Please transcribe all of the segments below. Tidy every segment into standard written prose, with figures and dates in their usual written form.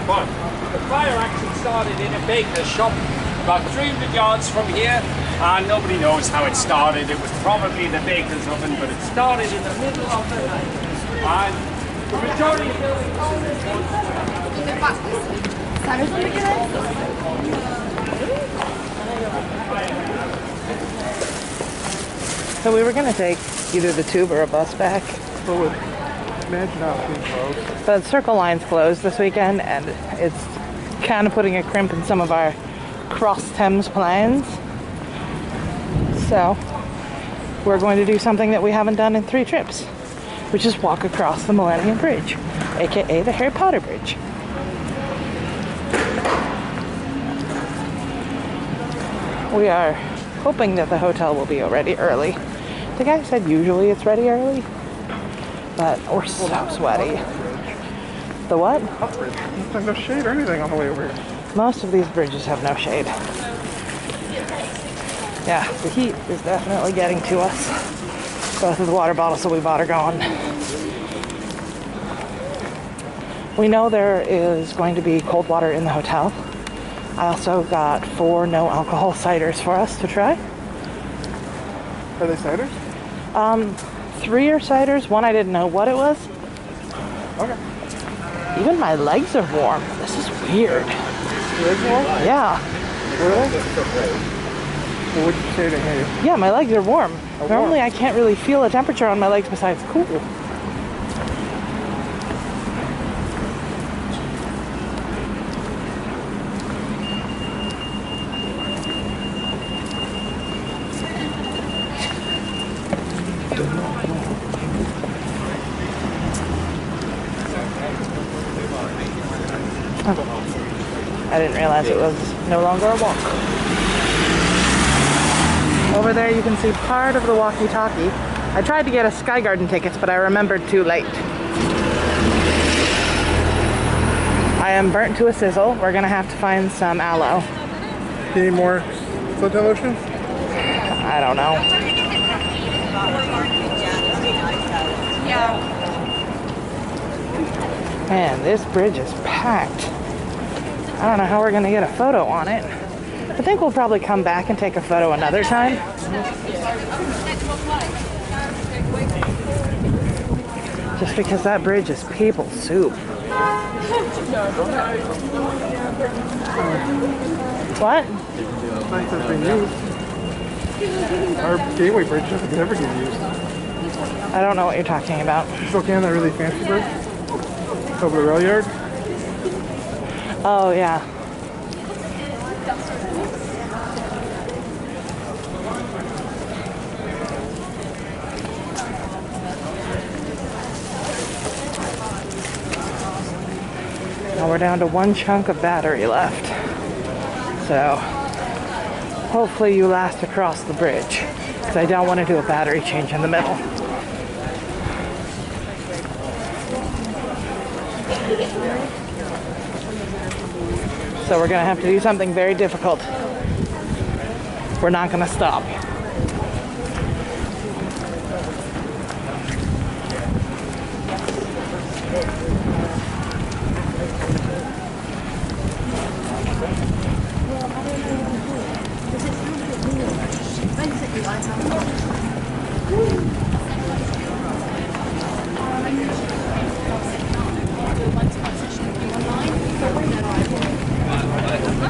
But the fire actually started in a baker's shop about 300 yards from here, and nobody knows how it started. It was probably the baker's oven, but it started in the middle of the night. And the majority of buildings... So we were going to take either the tube or a bus back. But with Imagine not being closed. But Circle Line's closed this weekend, and it's kind of putting a crimp in some of our cross-Thames plans. So we're going to do something that we haven't done in 3 trips, which is walk across the Millennium Bridge, aka the Harry Potter Bridge. We are hoping that the hotel will be ready early. The guy said usually it's ready early, but we're so sweaty. The what? Upbridge. There's no shade or anything on the way over here. Most of these bridges have no shade. Yeah, the heat is definitely getting to us. Both of the water bottles that we bought are gone. We know there is going to be cold water in the hotel. I also got 4 no alcohol ciders for us to try. Are they ciders? 3 are ciders. 1 I didn't know what it was. Okay. Even my legs are warm. This is weird. Legs warm? Yeah. Really? Well, what'd you say to me? Yeah, my legs are warm. Warm. Normally I can't really feel a temperature on my legs besides cool. I didn't realize it was no longer a walk. Over there you can see part of the walkie-talkie. I tried to get a Sky Garden tickets, but I remembered too late. I am burnt to a sizzle. We're gonna have to find some aloe. You need more hotel lotion? I don't know. Man, this bridge is packed. I don't know how we're gonna get a photo on it. I think we'll probably come back and take a photo another time. Just because that bridge is people soup. What? Nice that's being used. Our gateway bridge doesn't ever get used. I don't know what you're talking about. Still can that really fancy bridge? Over the rail yard? Oh, yeah. Now we're down to 1 chunk of battery left. So hopefully you last across the bridge, because I don't want to do a battery change in the middle. So we're gonna have to do something very difficult. We're not gonna stop.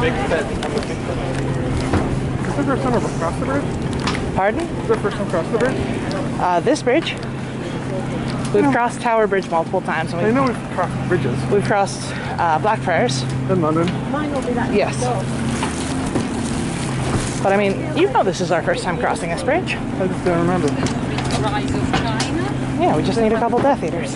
Is this the first time I've crossed the bridge? Pardon? Is this the first time across the bridge? This bridge? We've crossed Tower Bridge multiple times. And I know we've crossed bridges. we've crossed Blackfriars. In London. Yes. But I mean, you know this is our first time crossing this bridge. I just don't remember. Yeah, we just need a couple Death Eaters.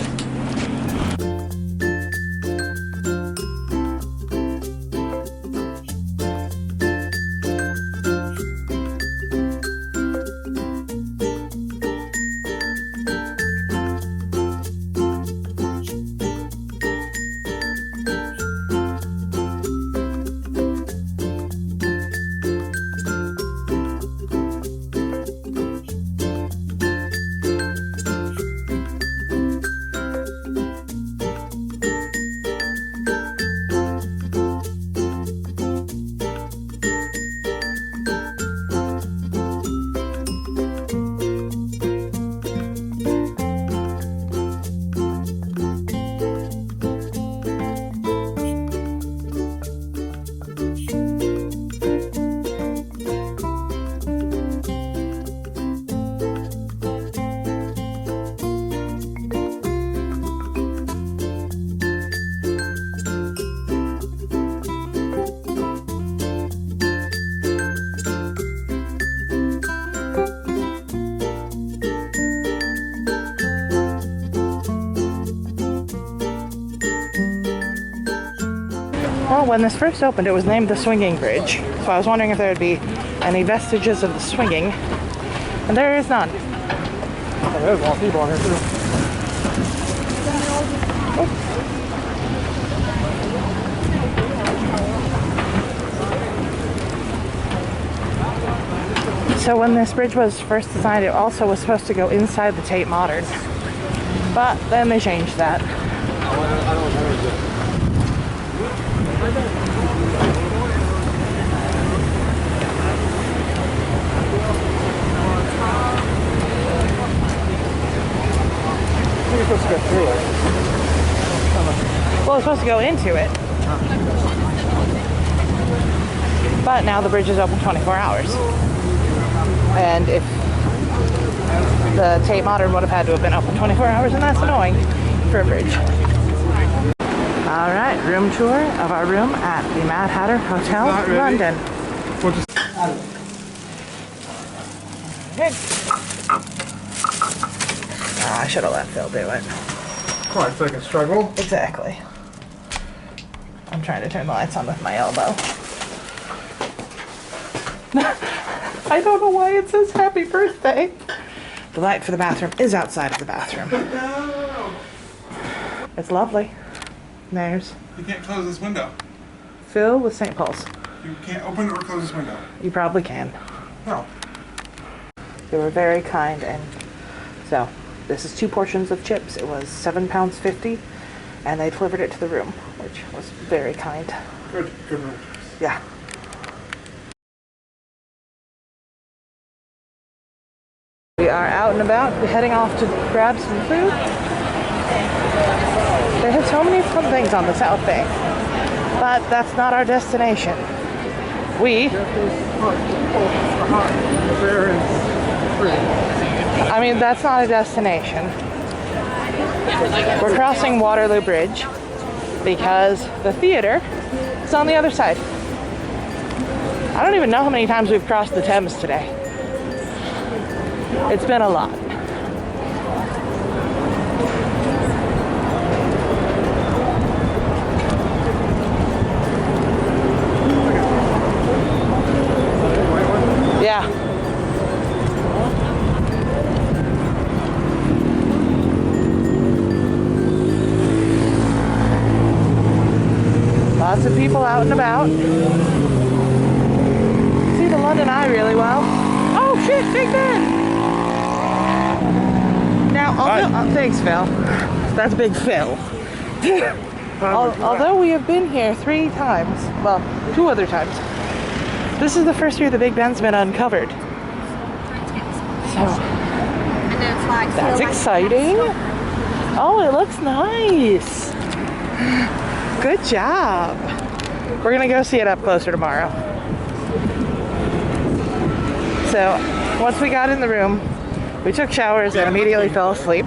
Well, when this first opened, it was named the Swinging Bridge. So I was wondering if there would be any vestiges of the swinging. And there is none. Oh, there's a lot of people on here too. So when this bridge was first designed, it also was supposed to go inside the Tate Modern. But then they changed that. We're supposed to go through it. Well, it's supposed to go into it. But now the bridge is open 24 hours. And if the Tate Modern would have had to have been open 24 hours, and that's annoying for a bridge. All right, room tour of our room at the Mad Hatter Hotel, London. We'll just... Good. I should have let Phil do it. Come on, it's like a struggle. Exactly. I'm trying to turn the lights on with my elbow. I don't know why it says happy birthday. The light for the bathroom is outside of the bathroom. No! It's lovely. There's You can't close this window. Phil with St. Paul's. You can't open or close this window. You probably can. No. They were very kind, and so this is 2 portions of chips. It was £7.50, and they delivered it to the room, which was very kind. Good room. Yeah. We are out and about, heading off to grab some food. They have so many fun things on the South Bay, but that's not our destination. I mean, that's not a destination. We're crossing Waterloo Bridge because the theater is on the other side. I don't even know how many times we've crossed the Thames today. It's been a lot. Yeah. Lots of people out and about. See the London Eye really well. Oh shit, Big Ben! Now, thanks, Phil. That's Big Phil. Although we have been here 3 times, well, 2 other times, this is the first year the Big Ben's been uncovered. So, that's exciting. Oh, it looks nice. Good job. We're gonna go see it up closer tomorrow. So, once we got in the room, we took showers and immediately fell asleep.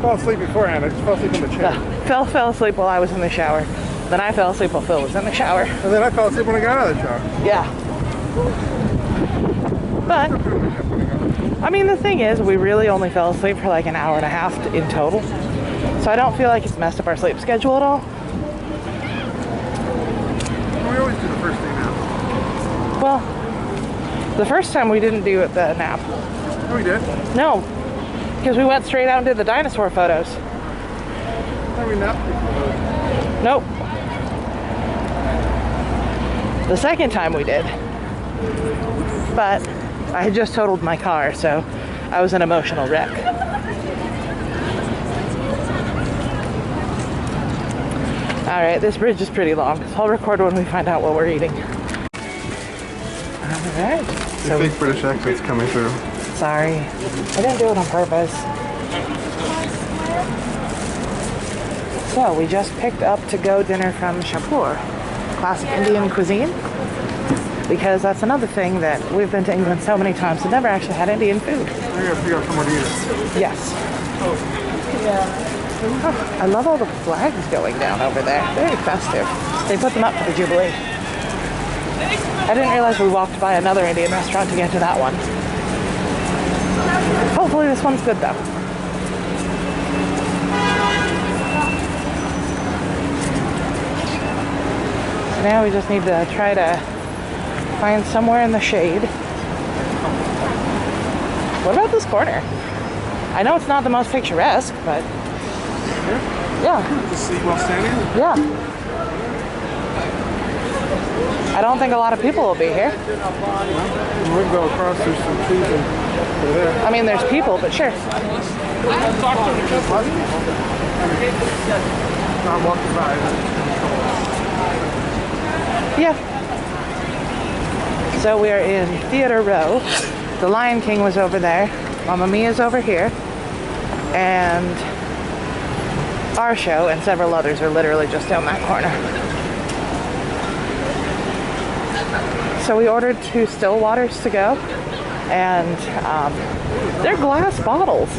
Fell asleep beforehand. I just fell asleep in the chair. Phil fell asleep while I was in the shower. Then I fell asleep while Phil was in the shower. And then I fell asleep when I got out of the shower. Yeah. But, I mean, the thing is, we really only fell asleep for like an hour and a half in total. So I don't feel like it's messed up our sleep schedule at all. We always do the first thing now. Well, the first time we didn't do the nap. Oh, we did? No, because we went straight out and did the dinosaur photos. No, we napped before. Nope. The second time we did. But I had just totaled my car, so I was an emotional wreck. Alright, this bridge is pretty long, so I'll record when we find out what we're eating. Alright. The fake British accent's coming through. Sorry. I didn't do it on purpose. So, we just picked up to-go dinner from Shapur, classic Indian cuisine, because that's another thing that we've been to England so many times and never actually had Indian food. You got somewhere to eat it. Yes. Oh, I love all the flags going down over there. Very festive. They put them up for the Jubilee. I didn't realize we walked by another Indian restaurant to get to that one. Hopefully this one's good though. Now we just need to try to find somewhere in the shade. What about this corner? I know it's not the most picturesque, but yeah. The seagull standing? Yeah. I don't think a lot of people will be here. Well, we can go across, there's some trees over there. I mean, there's people, but sure. Not walking by. Yeah. So we are in Theater Row. The Lion King was over there. Mamma Mia's over here. And our show and several others are literally just down that corner. So we ordered 2 still waters to go. And they're glass bottles.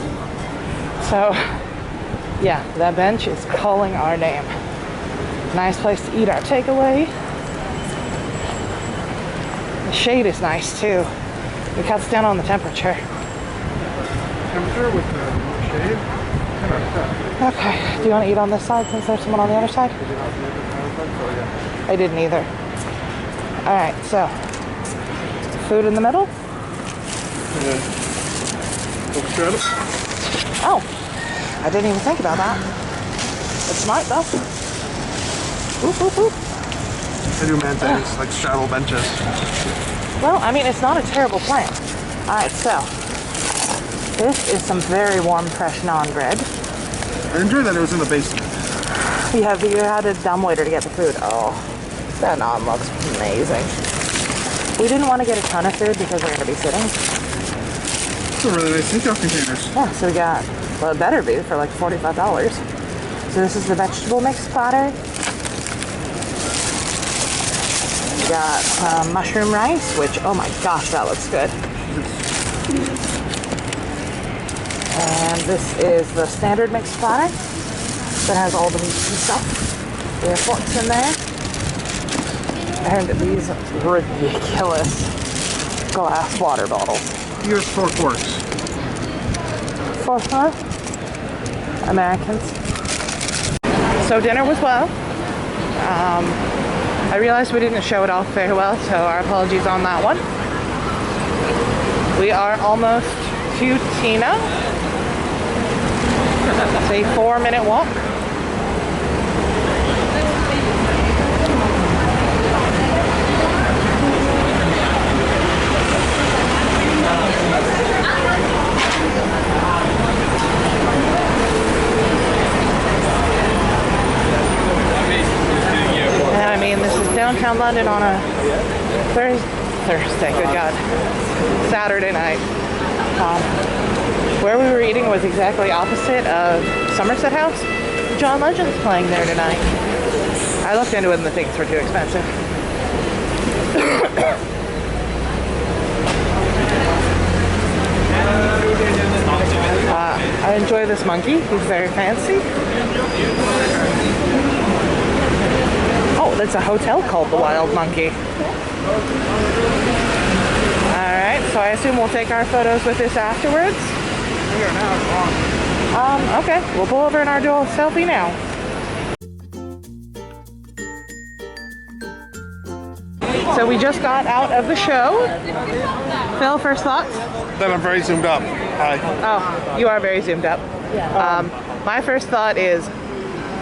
So yeah, that bench is calling our name. Nice place to eat our takeaway. The shade is nice too. It cuts down on the temperature. Temperature with the shade? Okay, do you want to eat on this side since there's someone on the other side? I didn't either. Alright, so food in the middle? Yeah. Oh, I didn't even think about that. It's smart though. Oop, oop, oop. I do man things like straddle benches. Well, I mean, it's not a terrible plan. Alright, so this is some very warm, fresh naan bread. I enjoyed that it was in the basement. Yeah, but you had a dumbwaiter to get the food. Oh, that naan looks amazing. We didn't want to get a ton of food because we're going to be sitting. These are really nice takeout containers. Yeah, so we got, well, it better be for like $45. So this is the vegetable mix platter. We got mushroom rice, which, oh my gosh, that looks good. And this is the standard mixed platter that has all the meats and stuff. We have forks in there. And these ridiculous glass water bottles. Here's 4 forks. For Americans. So dinner was well. I realized we didn't show it off very well, so our apologies on that one. We are almost to Tina. It's a 4-minute walk. And I mean, this is downtown London on a Thursday, good God, Saturday night. Where we were eating was exactly opposite of Somerset House. John Legend's playing there tonight. I looked into it and the tickets were too expensive. I enjoy this monkey. He's very fancy. Oh, that's a hotel called the Wild Monkey. Alright, so I assume we'll take our photos with this afterwards. Okay, we'll pull over in our dual selfie now. So we just got out of the show. Phil, first thoughts? Then I'm very zoomed up. Hi. Oh, you are very zoomed up. My first thought is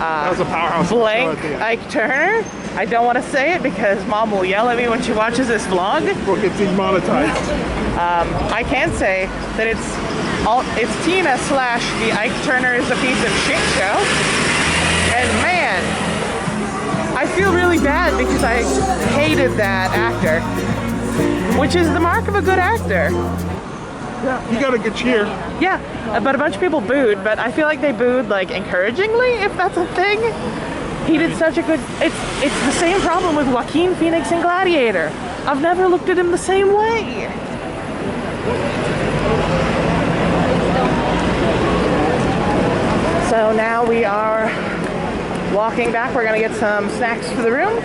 That was a powerhouse. blank Ike Turner. I don't want to say it because Mom will yell at me when she watches this vlog. We'll get demonetized. I can say that it's Tina / the Ike Turner is a piece of shit show. And man, I feel really bad because I hated that actor, which is the mark of a good actor. Yeah, you got a good cheer. Yeah, but a bunch of people booed, but I feel like they booed like encouragingly, if that's a thing. He did such a good, it's the same problem with Joaquin Phoenix in Gladiator. I've never looked at him the same way. So now we are walking back. We're gonna get some snacks for the room,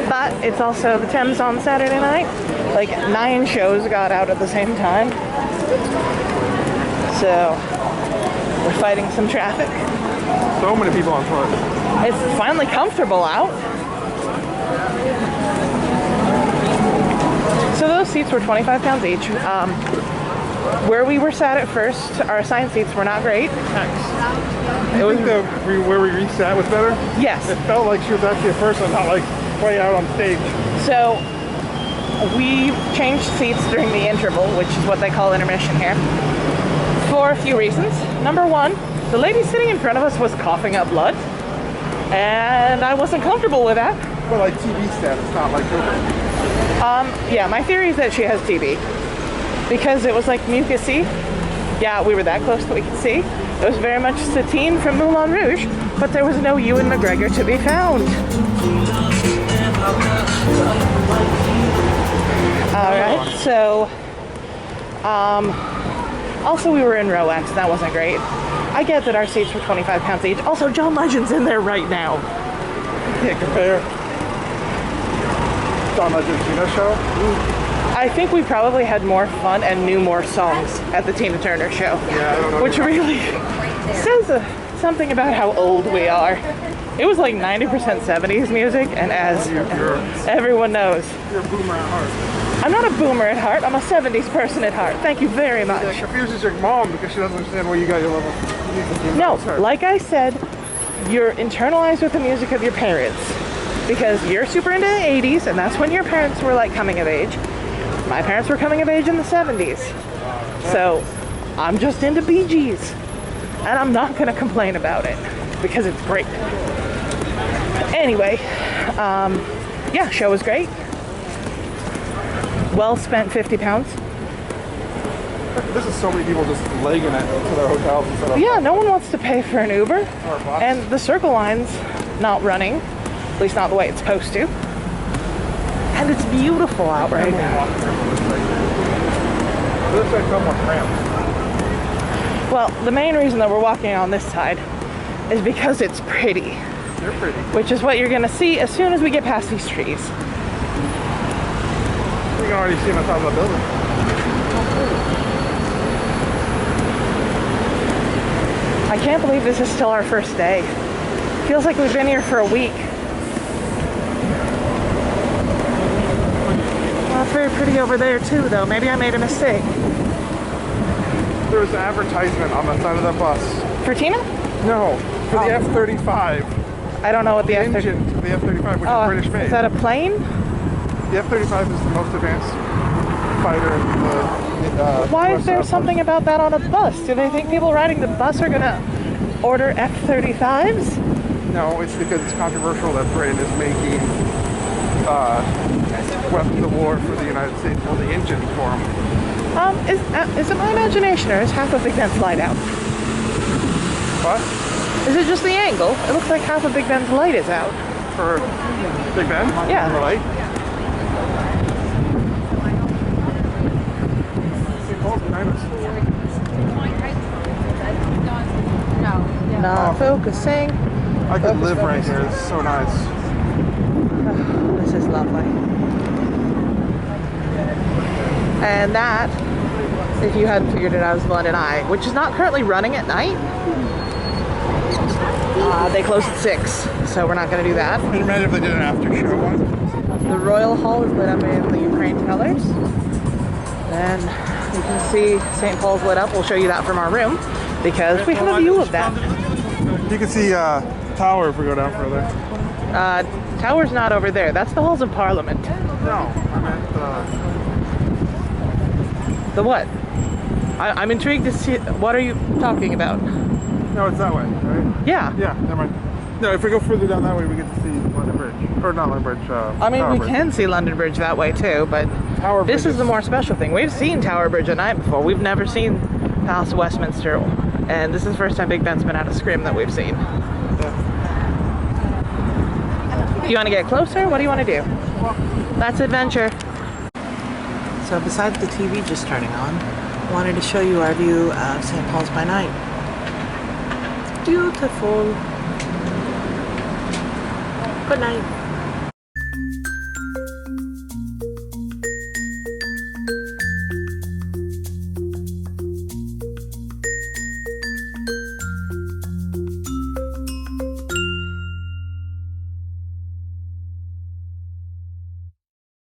but it's also the Thames on Saturday night. Like 9 shows got out at the same time. So we're fighting some traffic. So many people on foot. It's finally comfortable out. So those seats were £25 each. Where we were sat at first, our assigned seats were not great. It was where we resat was better? Yes. It felt like she was actually a person, not like way out on stage. So we changed seats during the interval, which is what they call intermission here, for a few reasons. Number one, the lady sitting in front of us was coughing up blood, and I wasn't comfortable with that. But like TB status, not like COVID. Yeah, my theory is that she has TB because it was like mucusy. Yeah, we were that close that we could see. It was very much Satine from Moulin Rouge, but there was no Ewan McGregor to be found. Alright, so also we were in row X, that wasn't great. I get that our seats were £25 each. Also, John Legend's in there right now. Can't compare. John Legend's Tina show. I think we probably had more fun and knew more songs at the Tina Turner show. Yeah, I don't know. Which really says something about how old we are. It was like 90% 70s music, and as everyone knows, You're a boomer at heart. I'm not a boomer at heart, I'm a 70s person at heart. Thank you very much. It confuses your mom because she doesn't understand where you got your level. No, like I said, you're internalized with the music of your parents. Because you're super into the 80s, and that's when your parents were like coming of age. My parents were coming of age in the 70s. So I'm just into Bee Gees. And I'm not going to complain about it because it's great. Anyway, yeah, show was great. Well spent £50. This is so many people just legging it to their hotels instead of... Yeah, no one wants to pay for an Uber. And the Circle Line's not running. At least not the way it's supposed to. And it's beautiful out right now. This side come more cramped. Well, the main reason that we're walking on this side is because it's pretty. They're pretty. Which is what you're going to see as soon as we get past these trees. You can already see them on top of the building. I can't believe this is still our first day. Feels like we've been here for a week. Well, it's very pretty over there too, though. Maybe I made a mistake. There was an advertisement on the side of the bus. For Tina? No, for the F-35. I don't know what the engine to the F-35, which is British made. Is that a plane? The F-35 is the most advanced fighter in the Why is there something about that on a bus? Do they think people riding the bus are gonna order F-35s? No, it's because it's controversial that Britain is making weapons of war for the United States, or the engine for them. Is it my imagination, or is half of Big Ben's light out? What? Is it just the angle? It looks like half of Big Ben's light is out. For Big Ben? Yeah. On the light? Not focusing. I could live right here. It's so nice. Oh, this is lovely. And that, if you hadn't figured it out, is the London Eye, which is not currently running at night. They close at 6, so we're not going to do that. Can you imagine if they did an after show one? The Royal Hall is lit up in the Ukraine colors. Then you can see St. Paul's lit up. We'll show you that from our room because we have a view of that. You can see Tower if we go down further. Tower's not over there. That's the Halls of Parliament. No, I meant the what? I'm intrigued to see. What are you talking about? No, it's that way, right? Yeah. Yeah, never mind. No, if we go further down that way, we get to see London Bridge. Or not London Bridge, I mean, Tower we Bridge. can see London Bridge that way too, but Tower this Bridge is the more special thing. We've seen Tower Bridge at night before. We've never seen Palace of Westminster, and this is the first time Big Ben's been out of scrim that we've seen. Yeah. You want to get closer? What do you want to do? That's adventure. So besides the TV just turning on, I wanted to show you our view of St. Paul's by night. Beautiful. Good night.